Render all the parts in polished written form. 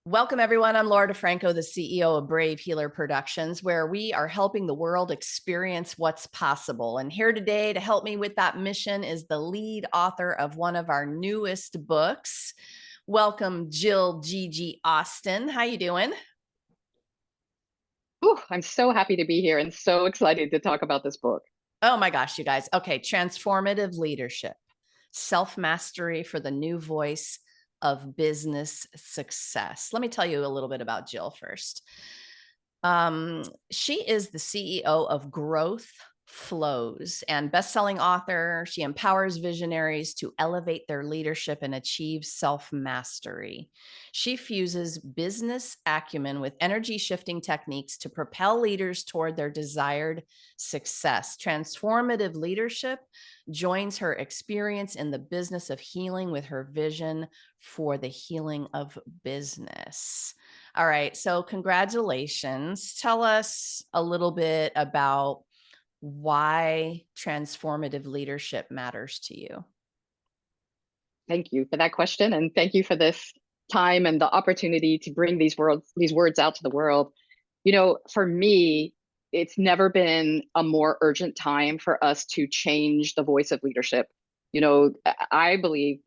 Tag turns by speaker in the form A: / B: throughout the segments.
A: Welcome, everyone. I'm Laura DeFranco, the CEO of Brave Healer Productions, where we are helping the world experience what's possible. And here today to help me with that mission is the lead author of one of our newest books. Welcome, Gigi Austin. How you doing?
B: Ooh, I'm so happy to be here and so excited to talk about this book.
A: Oh my gosh, you guys. Okay, Transformative Leadership, Self-Mastery for the New Voice of Business Success. Let me tell you a little bit about Jill first. She is the CEO of GrowthFlows and bestselling author. She empowers visionaries to elevate their leadership and achieve self-mastery. She fuses business acumen with energy shifting techniques to propel leaders toward their desired success. Transformative leadership joins her experience in the business of healing with her vision for the healing of business. All right. So, congratulations. Tell us a little bit about why transformative leadership matters to you.
B: Thank you for that question, and thank you for this time and the opportunity to bring these words out to the world. For me, it's never been a more urgent time for us to change the voice of leadership. I believe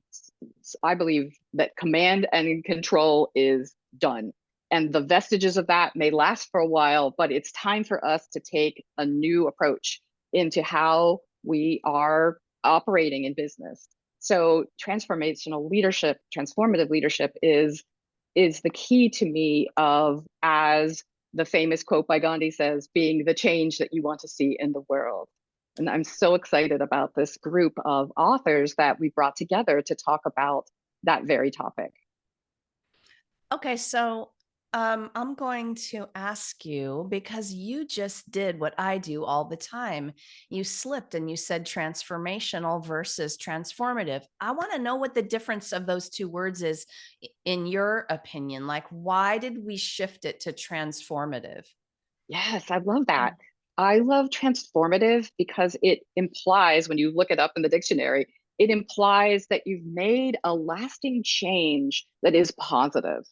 B: that command and control is done. And the vestiges of that may last for a while, but it's time for us to take a new approach into how we are operating in business. So transformative leadership is the key to me of, as the famous quote by Gandhi says, being the change that you want to see in the world. And I'm so excited about this group of authors that we brought together to talk about that very topic.
A: Okay. So, I'm going to ask you because you just did what I do all the time. You slipped and you said transformational versus transformative. I want to know what the difference of those two words is in your opinion. Like, why did we shift it to transformative?
B: Yes, I love that. I love transformative because it implies, when you look it up in the dictionary, it implies that you've made a lasting change that is positive.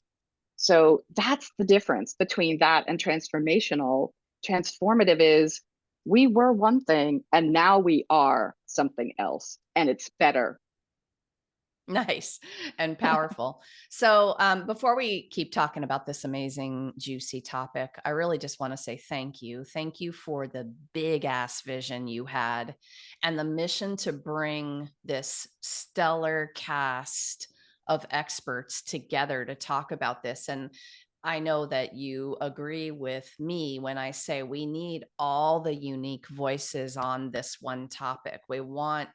B: So that's the difference between that and transformational. Transformative is, we were one thing and now we are something else, and it's better.
A: Nice and powerful. So, before we keep talking about this amazing, juicy topic, I really just want to say thank you. Thank you for the big ass vision you had and the mission to bring this stellar cast of experts together to talk about this. And I know that you agree with me when I say we need all the unique voices on this one topic. We want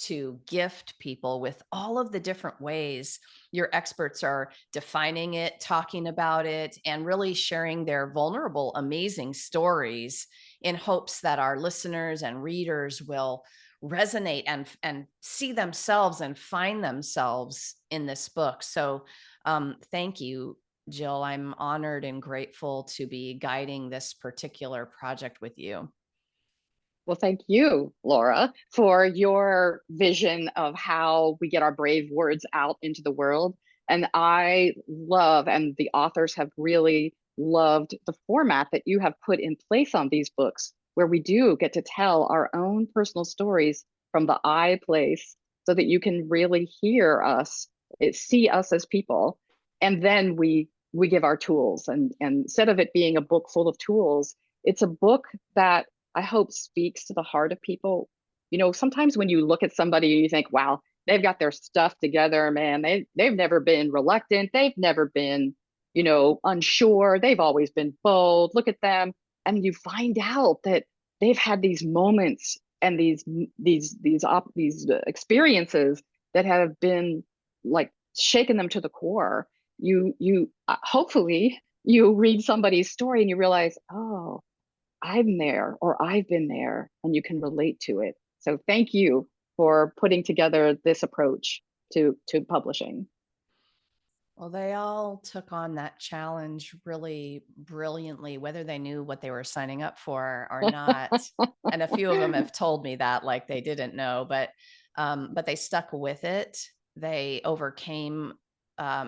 A: to gift people with all of the different ways your experts are defining it, talking about it, and really sharing their vulnerable, amazing stories in hopes that our listeners and readers will resonate and see themselves and find themselves in this book. So, thank you, Jill. I'm honored and grateful to be guiding this particular project with you.
B: Well, thank you, Laura, for your vision of how we get our brave words out into the world. And I love, and the authors have really loved the format that you have put in place on these books, where we do get to tell our own personal stories from the I place so that you can really hear us, see us as people. And then we give our tools. And instead of it being a book full of tools, it's a book that I hope speaks to the heart of people. Sometimes when you look at somebody, you think, wow, they've got their stuff together, man. They've never been reluctant. They've never been, unsure. They've always been bold. Look at them. And you find out that they've had these moments and these experiences that have been like shaken them to the core. You hopefully you read somebody's story and you realize, oh, I'm there or I've been there, and you can relate to it. So thank you for putting together this approach to publishing.
A: Well, they all took on that challenge really brilliantly, whether they knew what they were signing up for or not. And a few of them have told me that, like they didn't know, but they stuck with it. They overcame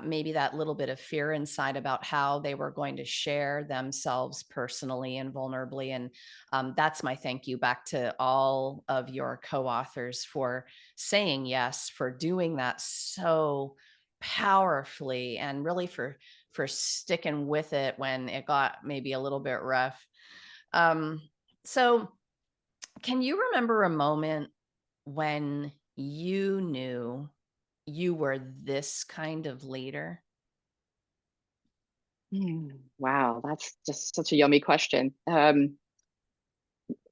A: maybe that little bit of fear inside about how they were going to share themselves personally and vulnerably. And that's my thank you back to all of your co-authors for saying yes, for doing that so powerfully, and really for sticking with it when it got maybe a little bit rough. So can you remember a moment when you knew you were this kind of leader?
B: Wow, that's just such a yummy question.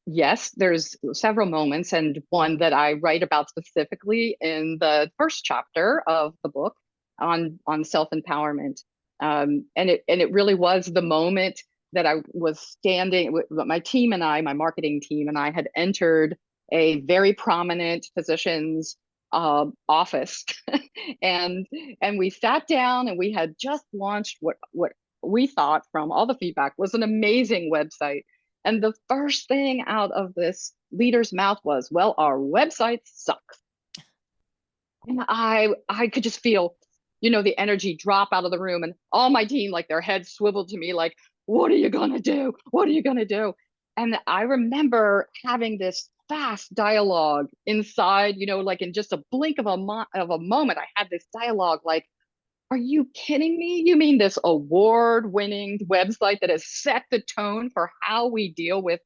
B: Yes, there's several moments, and one that I write about specifically in the first chapter of the book on self-empowerment. And it really was the moment that I was standing with my team and I, my marketing team and I had entered a very prominent physician's office, and and we sat down and we had just launched what we thought from all the feedback was an amazing website. And the first thing out of this leader's mouth was, well, our website sucks. And I could just feel, the energy drop out of the room, and all my team, like their heads swiveled to me like, what are you gonna do? What are you gonna do? And I remember having this fast dialogue inside, like in just a blink of a moment, I had this dialogue like, are you kidding me? You mean this award-winning website that has set the tone for how we deal with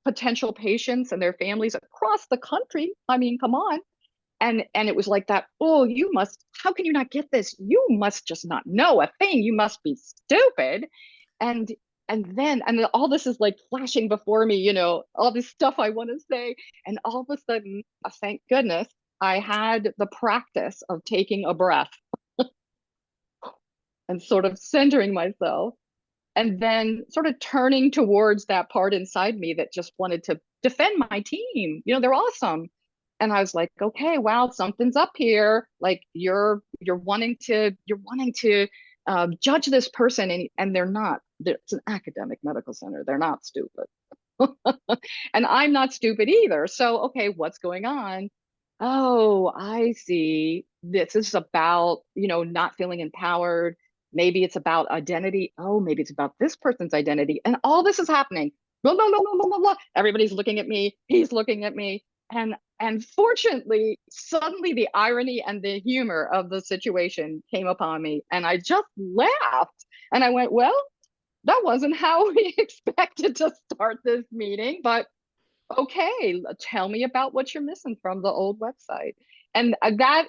B: potential patients and their families across the country? I mean, come on. And it was like that, oh, you must, how can you not get this? You must just not know a thing. You must be stupid. And and then all this is like flashing before me, all this stuff I want to say. And all of a sudden, thank goodness, I had the practice of taking a breath and sort of centering myself, and then sort of turning towards that part inside me that just wanted to defend my team. They're awesome. And I was like, okay, wow, something's up here. Like you're wanting to judge this person, and they're not. It's an academic medical center. They're not stupid. And I'm not stupid either. So, okay, what's going on? Oh, I see. This is about, not feeling empowered. Maybe it's about identity. Oh, maybe it's about this person's identity. And all this is happening. Blah, blah, blah, blah, blah, blah. Everybody's looking at me. He's looking at me. And fortunately, suddenly the irony and the humor of the situation came upon me. And I just laughed. And I went, well, that wasn't how we expected to start this meeting, but okay, tell me about what you're missing from the old website. And that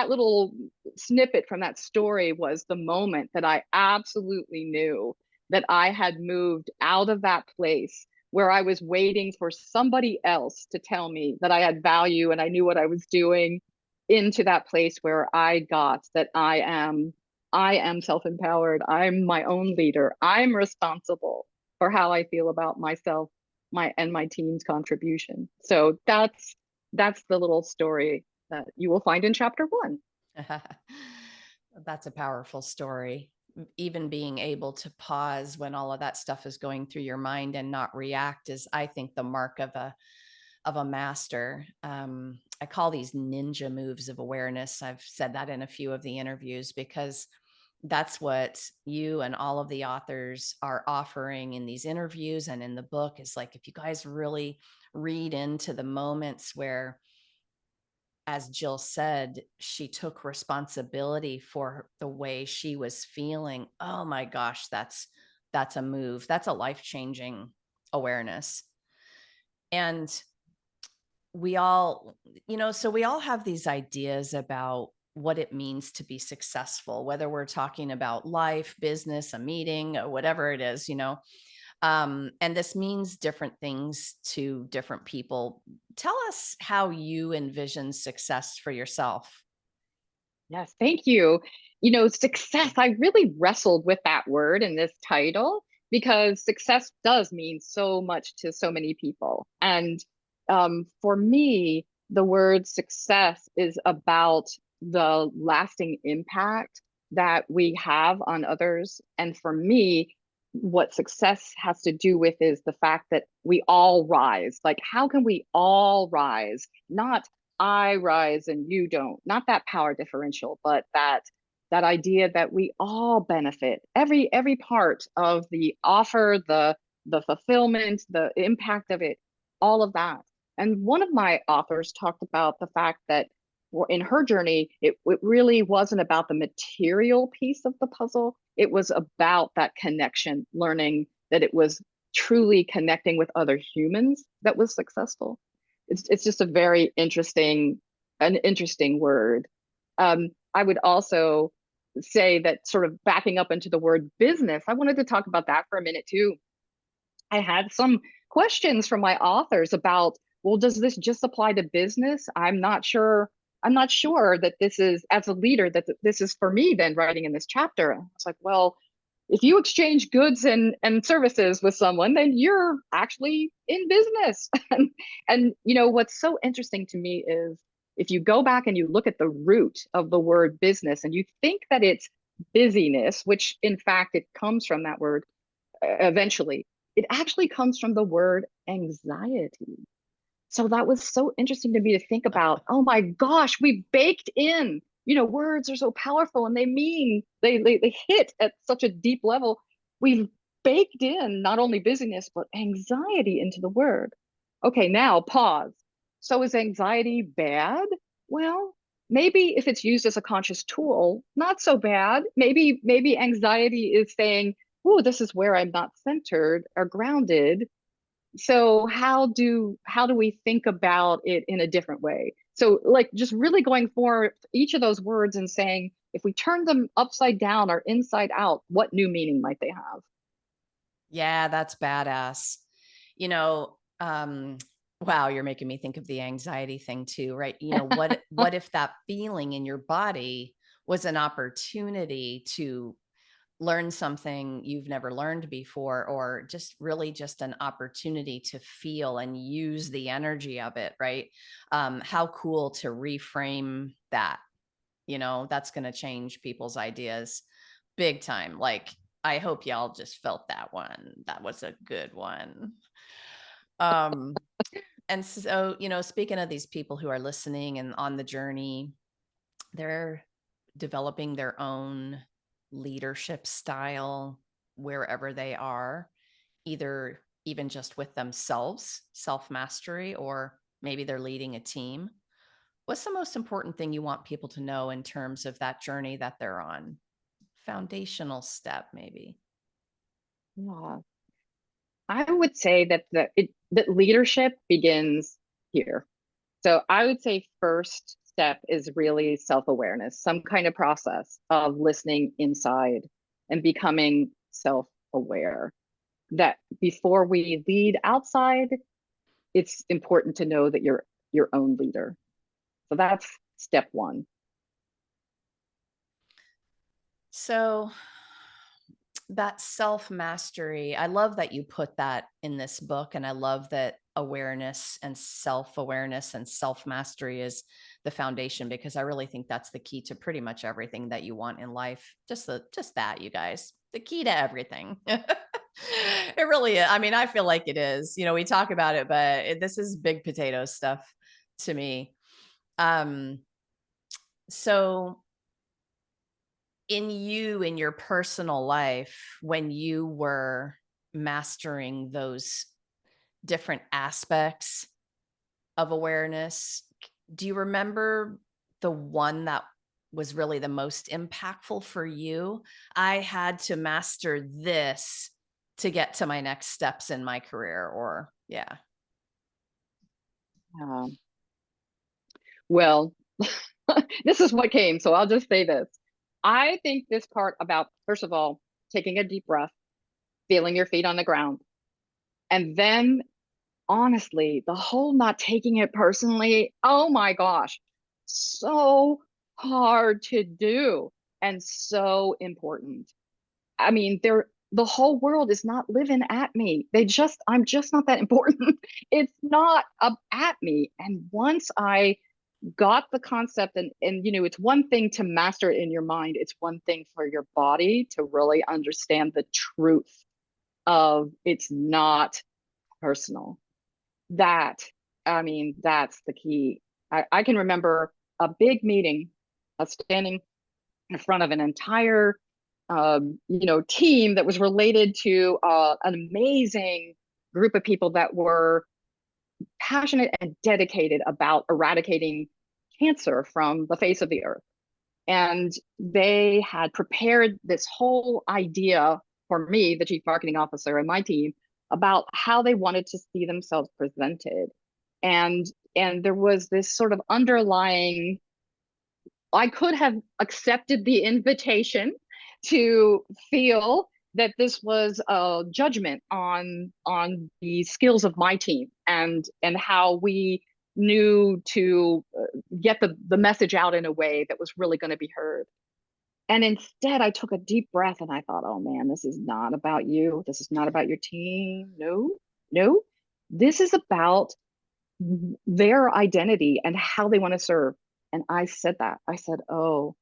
B: little snippet from that story was the moment that I absolutely knew that I had moved out of that place where I was waiting for somebody else to tell me that I had value and I knew what I was doing, into that place where I got that I am self-empowered. I'm my own leader. I'm responsible for how I feel about myself, my team's contribution. So that's the little story that you will find in chapter 1.
A: That's a powerful story. Even being able to pause when all of that stuff is going through your mind and not react is, I think, the mark of a master. I call these ninja moves of awareness. I've said that in a few of the interviews because that's what you and all of the authors are offering in these interviews and in the book, is like, if you guys really read into the moments where, as Jill said, she took responsibility for the way she was feeling. Oh my gosh, that's a move. That's a life-changing awareness. And we all, so we all have these ideas about what it means to be successful, whether we're talking about life, business, a meeting, or whatever it is, and this means different things to different people. Tell us how you envision success for yourself.
B: Yes, thank you. Success, I really wrestled with that word in this title because success does mean so much to so many people. And for me, the word success is about the lasting impact that we have on others. And for me, what success has to do with is the fact that we all rise. Like, how can we all rise? Not I rise and you don't, not that power differential, but that that idea that we all benefit, every part of the offer, the fulfillment, the impact of it, all of that. And one of my authors talked about the fact that in her journey, it really wasn't about the material piece of the puzzle. It was about that connection, learning that it was truly connecting with other humans that was successful. It's just a very an interesting word. I would also say that, sort of backing up into the word business, I wanted to talk about that for a minute too. I had some questions from my authors about, well, does this just apply to business? I'm not sure. I'm not sure that this is, as a leader, that this is for me then, writing in this chapter. I was like, well, if you exchange goods and services with someone, then you're actually in business. And what's so interesting to me is, if you go back and you look at the root of the word business and you think that it's busyness, which in fact it comes from that word, eventually, it actually comes from the word anxiety. So that was so interesting to me to think about. Oh my gosh, we baked in, words are so powerful, and they hit at such a deep level. We've baked in not only busyness, but anxiety into the word. Okay, now pause. So is anxiety bad? Well, maybe if it's used as a conscious tool, not so bad. Maybe anxiety is saying, oh, this is where I'm not centered or grounded. So how do we think about it in a different way? So, like, just really going for each of those words and saying, if we turn them upside down or inside out, what new meaning might they have?
A: Yeah, that's badass. You know, wow, you're making me think of the anxiety thing too, right? What if that feeling in your body was an opportunity to learn something you've never learned before, or just an opportunity to feel and use the energy of it, right? How cool to reframe that. That's going to change people's ideas big time. Like, I hope y'all just felt that one. That was a good one. Um, and so, speaking of these people who are listening and on the journey, they're developing their own leadership style wherever they are, either even just with themselves, self mastery, or maybe they're leading a team. What's the most important thing you want people to know in terms of that journey that they're on? Foundational step, maybe.
B: Yeah, I would say that leadership begins here. So I would say first step is really self-awareness, some kind of process of listening inside and becoming self-aware. That before we lead outside, it's important to know that you're your own leader. So that's step one.
A: So, that self mastery, I love that you put that in this book. And I love that awareness and self mastery is the foundation, because I really think that's the key to pretty much everything that you want in life. Just that, you guys, the key to everything. It really is. I mean, I feel like it is. We talk about it, but this is big potato stuff to me. Um, so in your personal life, when you were mastering those different aspects of awareness, do you remember the one that was really the most impactful for you? I had to master this to get to my next steps in my career, or yeah.
B: Um, well, this is what came. So I'll just say this. I think this part about, first of all, taking a deep breath, feeling your feet on the ground, and then honestly, the whole not taking it personally, oh my gosh, so hard to do and so important. I mean, the whole world is not living at me. I'm just not that important. It's not up at me. And once I got the concept, and it's one thing to master it in your mind, it's one thing for your body to really understand the truth of it's not personal. That, I mean, that's the key. I can remember a big meeting, a standing in front of an entire team that was related to an amazing group of people that were passionate and dedicated about eradicating cancer from the face of the earth. And they had prepared this whole idea for me, the chief marketing officer, and my team about how they wanted to see themselves presented. And there was this sort of underlying, I could have accepted the invitation to feel that this was a judgment on the skills of my team and how we knew to get the message out in a way that was really going to be heard. And instead, I took a deep breath and I thought, oh man, this is not about you. This is not about your team. No, no. This is about their identity and how they want to serve. And I said that. I said, oh,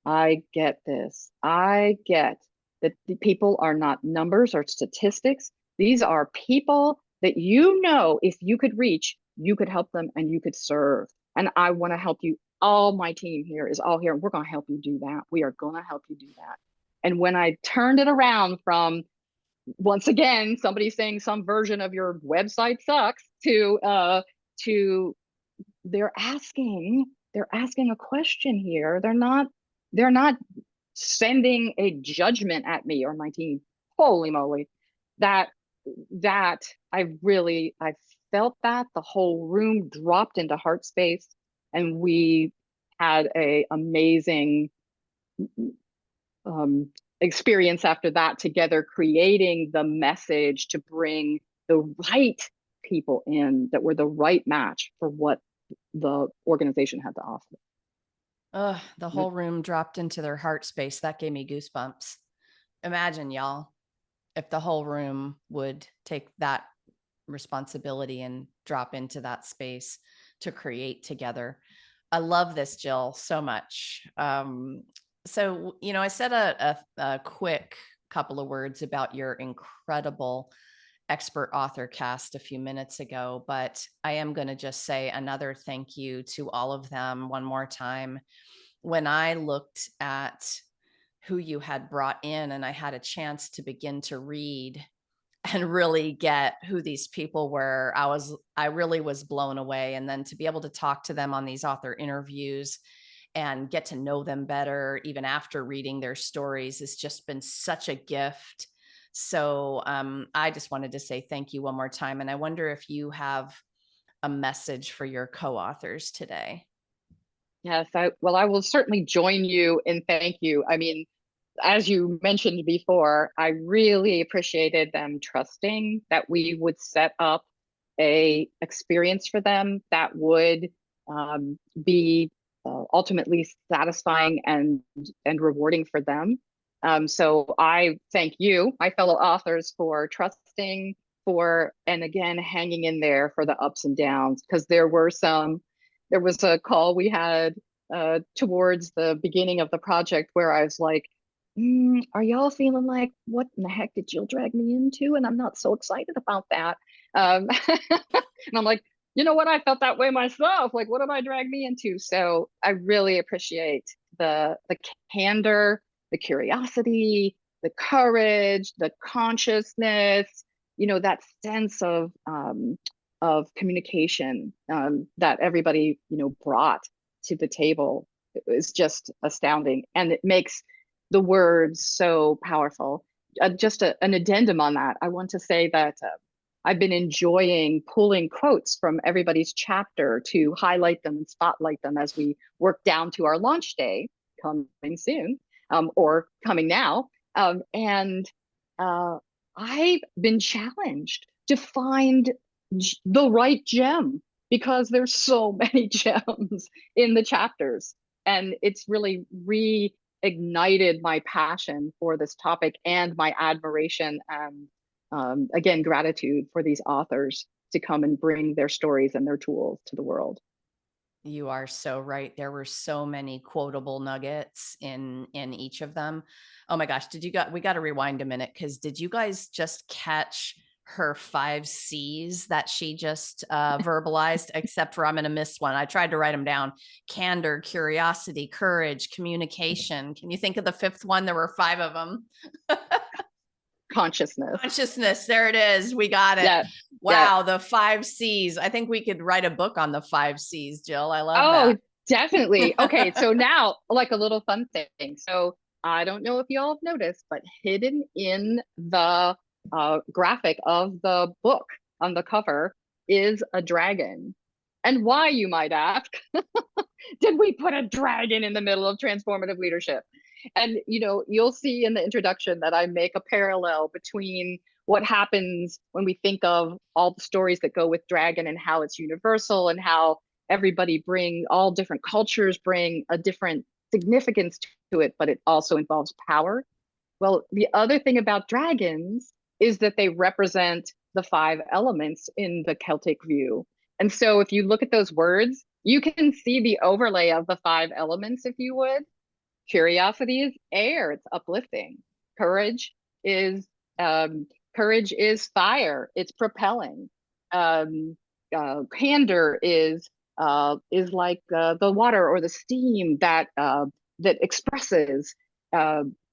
B: I get this. I get that the people are not numbers or statistics. These are people that if you could reach, you could help them and you could serve. And I want to help you. All my team here is all here. And we're going to help you do that. We are going to help you do that. And when I turned it around from, once again, somebody saying some version of your website sucks to they're asking a question here. They're not sending a judgment at me or my team. Holy moly. That I felt that the whole room dropped into heart space, and we had a amazing experience after that together, creating the message to bring the right people in that were the right match for what the organization had to offer.
A: The whole room dropped into their heart space. That gave me goosebumps. Imagine, y'all, if the whole room would take that responsibility and drop into that space to create together. I love this, Jill, so much. So, I said a quick couple of words about your incredible expert author cast a few minutes ago, but I am going to just say another thank you to all of them one more time. When I looked at who you had brought in and I had a chance to begin to read and really get who these people were, I really was blown away. And then to be able to talk to them on these author interviews and get to know them better, even after reading their stories, has just been such a gift. So I just wanted to say thank you one more time. And I wonder if you have a message for your co-authors today.
B: Yes, I will certainly join you in thank you. I mean, as you mentioned before, I really appreciated them trusting that we would set up a experience for them that would be ultimately satisfying and rewarding for them. So I thank you, my fellow authors, for trusting, and again, hanging in there for the ups and downs, because there was a call we had towards the beginning of the project where I was like, are y'all feeling like, what in the heck did Jill drag me into? And I'm not so excited about that. And I'm like, you know what? I felt that way myself. Like, what have I dragged me into? So I really appreciate the candor, the curiosity, the courage, the consciousness, that sense of communication that everybody, brought to the table. It was just astounding. And it makes the words so powerful. Just an addendum on that, I want to say that I've been enjoying pulling quotes from everybody's chapter to highlight them and spotlight them as we work down to our launch day coming soon, or coming now. And I've been challenged to find the right gem, because there's so many gems in the chapters. And it's really reignited my passion for this topic and my admiration and again, gratitude for these authors to come and bring their stories and their tools to the world.
A: You are so right. There were so many quotable nuggets in each of them. Oh my gosh, we got to rewind a minute, because did you guys just catch her 5 C's that she just verbalized, except for I'm going to miss one. I tried to write them down: candor, curiosity, courage, communication. Can you think of the 5th one? There were 5 of them.
B: Consciousness.
A: Consciousness. There it is. We got it.
B: Yeah.
A: Wow.
B: Yeah.
A: The 5 C's. I think we could write a book on the 5 C's, Jill. I love
B: Oh,
A: that.
B: definitely. Okay. So now, like a little fun thing. So I don't know if you all have noticed, but hidden in the graphic of the book on the cover is a dragon. And why, you might ask, did we put a dragon in the middle of transformative leadership? And you'll see in the introduction that I make a parallel between what happens when we think of all the stories that go with dragon and how it's universal, and how all different cultures bring a different significance to it, but it also involves power. Well, the other thing about dragons is that they represent the 5 elements in the Celtic view. And so if you look at those words, you can see the overlay of the 5 elements, if you would. Curiosity is air, it's uplifting. Courage is fire, it's propelling. Candor is like the water or the steam that expresses.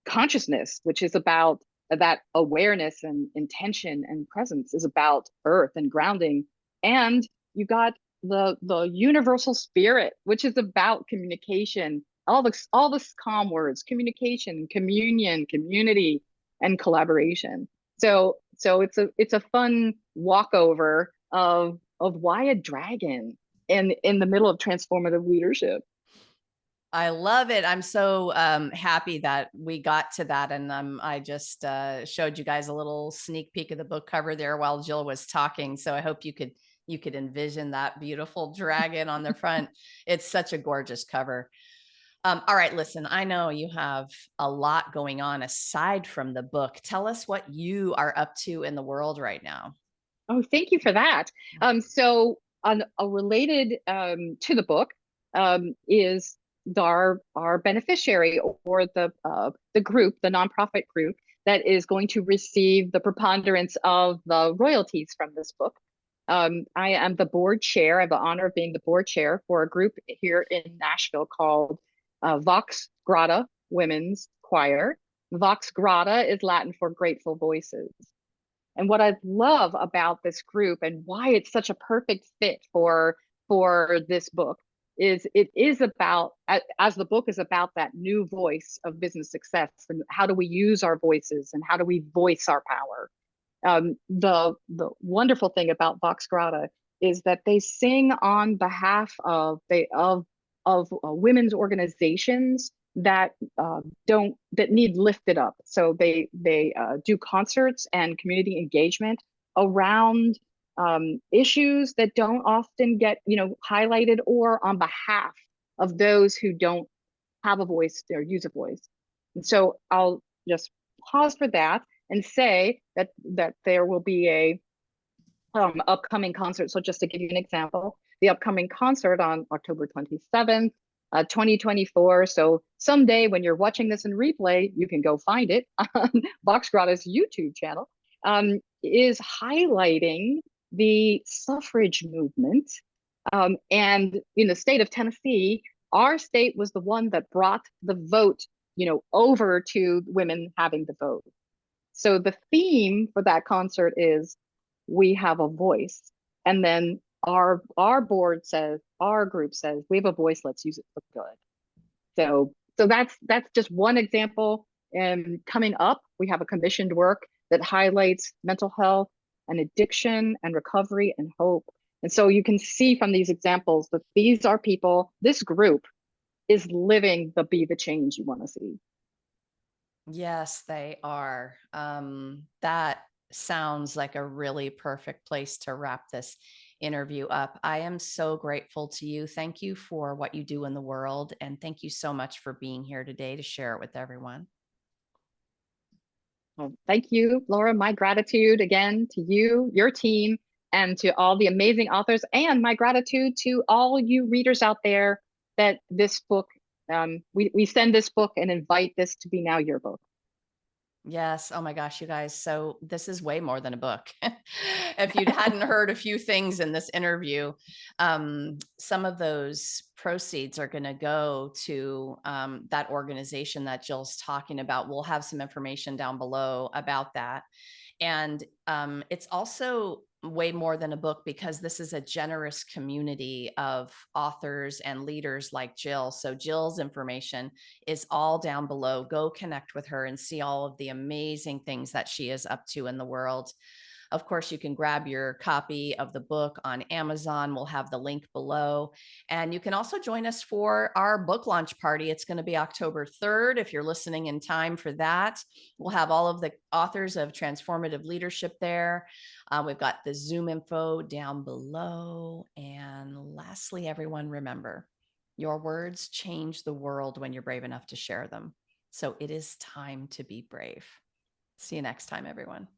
B: Consciousness, which is about that awareness and intention and presence, is about earth and grounding. And you got the universal spirit, which is about communication, all the calm words: communication, communion, community, and collaboration. So it's a fun walkover of why a dragon in the middle of transformative leadership.
A: I love it. I'm so happy that we got to that. And I just showed you guys a little sneak peek of the book cover there while Jill was talking. So I hope you could envision that beautiful dragon on the front. It's such a gorgeous cover. All right, listen, I know you have a lot going on aside from the book. Tell us what you are up to in the world right now.
B: Oh, thank you for that. So on a related to the book is our beneficiary, or the group, the nonprofit group that is going to receive the preponderance of the royalties from this book. I am the board chair. I have the honor of being the board chair for a group here in Nashville called Vox Grata Women's Choir. Vox Grata is Latin for grateful voices. And what I love about this group and why it's such a perfect fit for this book is it is about, as the book is about that new voice of business success, and how do we use our voices and how do we voice our power. The wonderful thing about Vox Grata is that they sing on behalf of women's organizations that need lifted up. So they do concerts and community engagement around issues that don't often get highlighted, or on behalf of those who don't have a voice or use a voice. And so I'll just pause for that and say that there will be a upcoming concert. So just to give you an example, the upcoming concert on October 27th, 2024. So someday when you're watching this in replay, you can go find it on Vox Grata's YouTube channel, is highlighting the suffrage movement. And in the state of Tennessee, our state was the one that brought the vote, over to women having the vote. So the theme for that concert is we have a voice. And then our board says, our group says, we have a voice, let's use it for good. So that's just one example. And coming up, we have a commissioned work that highlights mental health and addiction and recovery and hope. And so you can see from these examples that these are people, this group is living be the change you want to see.
A: Yes, they are. That sounds like a really perfect place to wrap this interview up. I am so grateful to you. Thank you for what you do in the world. And thank you so much for being here today to share it with everyone.
B: Well, thank you, Laura. My gratitude again to you, your team, and to all the amazing authors, and my gratitude to all you readers out there that this book, we send this book and invite this to be now your book.
A: Yes. Oh my gosh, you guys. So this is way more than a book. If you hadn't heard a few things in this interview, some of those proceeds are going to go to that organization that Jill's talking about. We'll have some information down below about that. And it's also way more than a book because this is a generous community of authors and leaders like Jill. So Jill's information is all down below. Go connect with her and see all of the amazing things that she is up to in the world. Of course, you can grab your copy of the book on Amazon. We'll have the link below. And you can also join us for our book launch party. It's going to be October 3rd. If you're listening in time for that, we'll have all of the authors of Transformative Leadership there. We've got the Zoom info down below. And lastly, everyone, remember, your words change the world when you're brave enough to share them. So it is time to be brave. See you next time, everyone.